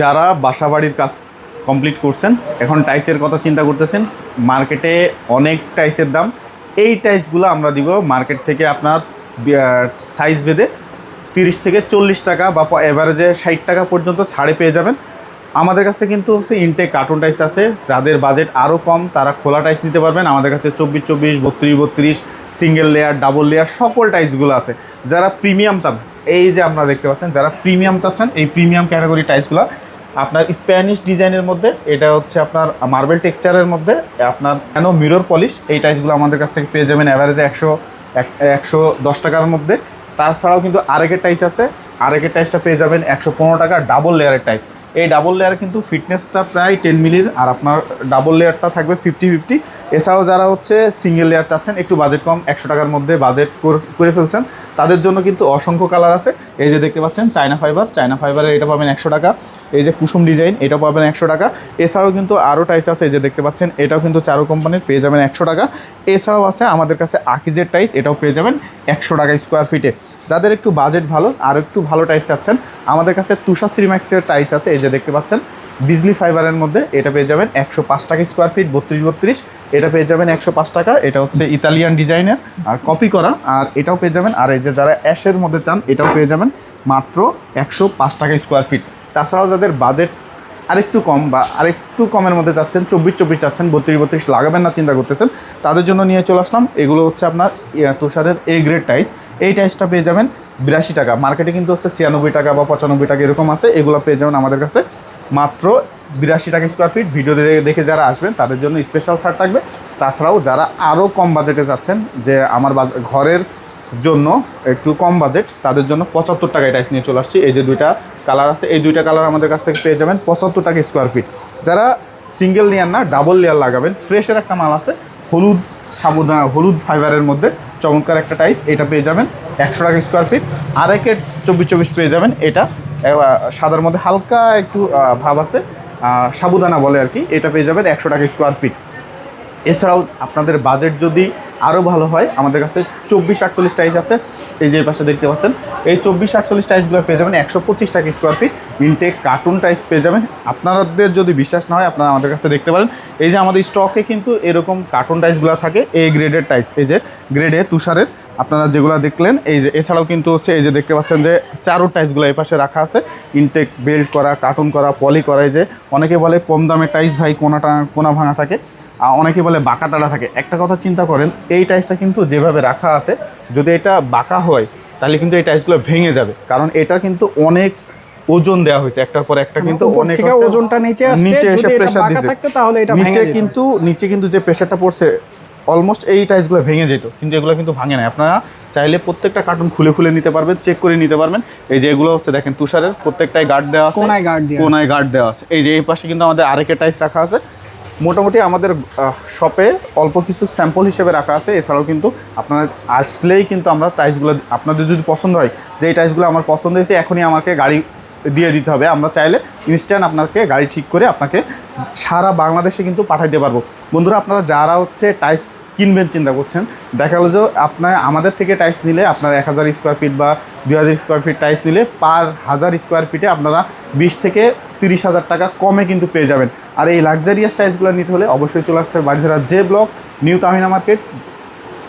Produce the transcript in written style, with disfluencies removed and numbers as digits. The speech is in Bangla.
যারা বাসাবাড়ির কাজ কমপ্লিট করছেন, এখন টাইলসের কথা চিন্তা করতেছেন, মার্কেটে অনেক টাইলসের দাম। এই টাইলসগুলো আমরা দিব মার্কেট থেকে আপনার সাইজ ভেদে 30 থেকে 40 টাকা বা এভারেজে 60 টাকা পর্যন্ত ছাড়ে পেয়ে যাবেন। আমাদের কাছে কিন্তু হচ্ছে ইনটেক কার্টুন টাইলস আছে। যাদের বাজেট আরও কম তারা খোলা টাইলস নিতে পারবেন। আমাদের কাছে 24-24, 32-32, সিঙ্গেল লেয়ার, ডাবল লেয়ার সকল টাইলসগুলো আছে। যারা প্রিমিয়াম চান, এই যে আপনারা দেখতে পাচ্ছেন, যারা প্রিমিয়াম চাচ্ছেন, এই প্রিমিয়াম ক্যাটাগরি টাইলসগুলো আপনার স্প্যানিশ ডিজাইনের মধ্যে, এটা হচ্ছে আপনার মার্বেল টেক্সচারের মধ্যে, আপনার কেন মিরর পলিশ, এই টাইলসগুলো আমাদের কাছ থেকে পেয়ে যাবেন অ্যাভারেজে 110 টাকার মধ্যে। তাছাড়াও কিন্তু আরেকের টাইলস আছে, আরেকের টাইলসটা পেয়ে যাবেন 115 টাকা, ডাবল লেয়ারের টাইলস। এই ডাবল লেয়ার কিন্তু ফিটনেসটা প্রায় 10 মিলির, আর আপনার ডাবল লেয়ারটা থাকবে 50-50। এছাড়াও যারা হচ্ছে সিঙ্গেল লেয়ার চাচ্ছেন, একটু বাজেট কম, 100 টাকার মধ্যে বাজেট করে ফেলছেন, তাদের জন্য কিন্তু অসংখ্য কালার আছে। এই যে দেখতে পাচ্ছেন চায়না ফাইবারের এটা পাবেন 100 টাকা। এই যে কুসুম ডিজাইন, এটা পাবেন 100 টাকা। এছাড়াও কিন্তু আরও টাইলস আছে, এই যে দেখতে পাচ্ছেন, এটাও কিন্তু চারু কোম্পানির, পেয়ে যাবেন 100 টাকা। এছাড়াও আছে আমাদের কাছে আকিজের টাইলস, এটাও পেয়ে যাবেন 100 টাকা স্কোয়ার ফিটে। যাদের একটু বাজেট ভালো আর একটু ভালো টাইলস চাচ্ছেন, আমাদের কাছে তুষার সিরিম্যাক্সের টাইলস আছে, এই যে দেখতে পাচ্ছেন, বিজলি ফাইবারের মধ্যে, এটা পেয়ে যাবেন 105 টাকা স্কোয়ার ফিট, 32-32, এটা পেয়ে যাবেন 105 টাকা। এটা হচ্ছে ইতালিয়ান ডিজাইনের আর কপি করা, আর এটাও পেয়ে যাবেন। আর এই যে যারা অ্যাশের মধ্যে চান, এটাও পেয়ে যাবেন মাত্র 105 টাকা স্কোয়ার ফিট। তাছাড়াও যাদের বাজেট আরেকটু কম বা আরেকটু কমের মধ্যে চাচ্ছেন, 24-24 চাচ্ছেন, 32-32 লাগাবেন না চিন্তা করতেছেন, তাদের জন্য নিয়ে চলে আসলাম। এগুলো হচ্ছে আপনার তুষারের এ গ্রেড টাইলস। এই টাইলসটা পেয়ে যাবেন 82 টাকা। মার্কেটে কিন্তু হচ্ছে 96 টাকা বা 95 টাকা এরকম আছে। এগুলো পেয়ে যাবেন আমাদের কাছে মাত্র 82 টাকা স্কোয়ার ফিট। ভিডিও দেখে যারা আসবেন তাদের জন্য স্পেশাল ছাড় থাকবে। তাছাড়াও যারা আরও কম বাজেটে যাচ্ছেন, যে আমার ঘরের জন্য একটু কম বাজেট, তাদের জন্য 75 টাকায় টাইলস নিয়ে চলে আসছি। এই যে দুইটা কালার আছে, এই দুইটা কালার আমাদের কাছ থেকে পেয়ে যাবেন 75 টাকা স্কোয়ার ফিট। যারা সিঙ্গেল লেয়ার না ডাবল লেয়ার লাগাবেন, ফ্রেশের একটা মাল আছে, হলুদ ফাইবারের মধ্যে চমৎকার একটা টাইলস, এটা পেয়ে যাবেন 100 টাকা স্কোয়ার ফিট। আরেকের 24-24 পেয়ে যাবেন, এটা সাদার মধ্যে হালকা একটু ভাব আছে, সাবুদানা বলে আর কি, এটা পেয়ে যাবেন 100 টাকা স্কোয়ার ফিট। এছাড়াও আপনাদের বাজেট যদি আরও ভালো হয়, আমাদের কাছে 24-48 টাইলস আছে, এই যে পাশে দেখতে পাচ্ছেন, এই 24-48 টাইলসগুলো পেয়ে যাবেন 125 টাকা স্কোয়ার ফিট। ইনটেক কার্টুন টাইলস পেয়ে যাবেন। আপনাদের যদি বিশ্বাস না হয়, আপনারা আমাদের কাছে দেখতে পারেন। এই যে আমাদের স্টকে কিন্তু এরকম কার্টুন টাইলসগুলো থাকে, এ গ্রেডের টাইলস, এই যে গ্রেডে তুষারের আপনারা যেগুলো দেখলেন, এই যে এছাড়াও কিন্তু হচ্ছে এই যে দেখতে পাচ্ছেন যে চারু টাইলসগুলো এই পাশে রাখা আছে, ইনটেক বেল্ট করা, কার্টুন করা, পলি করা। এই যে অনেকে বলে কম দামের টাইলস ভাই কোনা ভাঙা থাকে, অনেকে বলে বাঁকা তাড়া থাকে। একটা কথা চিন্তা করেন, এই টাইলসটা কিন্তু যেভাবে রাখা আছে, যদি এটা বাঁকা হয় তাহলে কিন্তু এই টাইলসগুলো ভেঙে যাবে, কারণ এটা কিন্তু অনেক ওজন দেওয়া হয়েছে, একটার পর একটা কিন্তু অনেক ওজনটা নিচে এসে প্রেসার দিচ্ছে, তাহলে এটা নিচে কিন্তু যে প্রেসারটা পড়ছে, অলমোস্ট এই টাইলসগুলো ভেঙে যেত, কিন্তু এগুলো কিন্তু ভাঙে না। আপনারা চাইলে প্রত্যেকটা কার্টুন খুলে নিতে পারবেন, চেক করে নিতে পারবেন। এই যে এগুলো হচ্ছে দেখেন তুষারের, প্রত্যেকটাই গার্ড দেওয়া আছে, কোনায় গার্ড দেওয়া আছে। এই যে এই পাশে কিন্তু আমাদের আরেকের টাইলস রাখা আছে। মোটামুটি আমাদের শপে অল্প কিছু স্যাম্পল হিসেবে রাখা আছে। এছাড়াও কিন্তু আপনারা আসলেই কিন্তু আমরা টাইলসগুলো, আপনাদের যদি পছন্দ হয় যে এই টাইলসগুলো আমার পছন্দ হয়েছে, এখনই আমাকে গাড়ি দিয়ে দিতে হবে, আমরা চাইলে ইনস্ট্যান্ট আপনাকে গাড়ি ঠিক করে আপনাকে সারা বাংলাদেশে কিন্তু পাঠাইতে পারবো। বন্ধুরা, আপনারা যারা হচ্ছে টাইলস কিনবেন চিন্তা করছেন, দেখা গেলো যে আপনার আমাদের থেকে টাইলস নিলে, আপনার 1000 স্কোয়ার ফিট বা 2000 স্কোয়ার ফিট টাইলস নিলে পার 1000 স্কোয়ার ফিটে আপনারা 20 থেকে 30,000 টাকা কমে কিন্তু পেয়ে যাবেন। আর এই লাক্সারিয়াস টাইলসগুলো নিতে হলে অবশ্যই চলে আসতে হবে Baridhara J block, new Tahina market,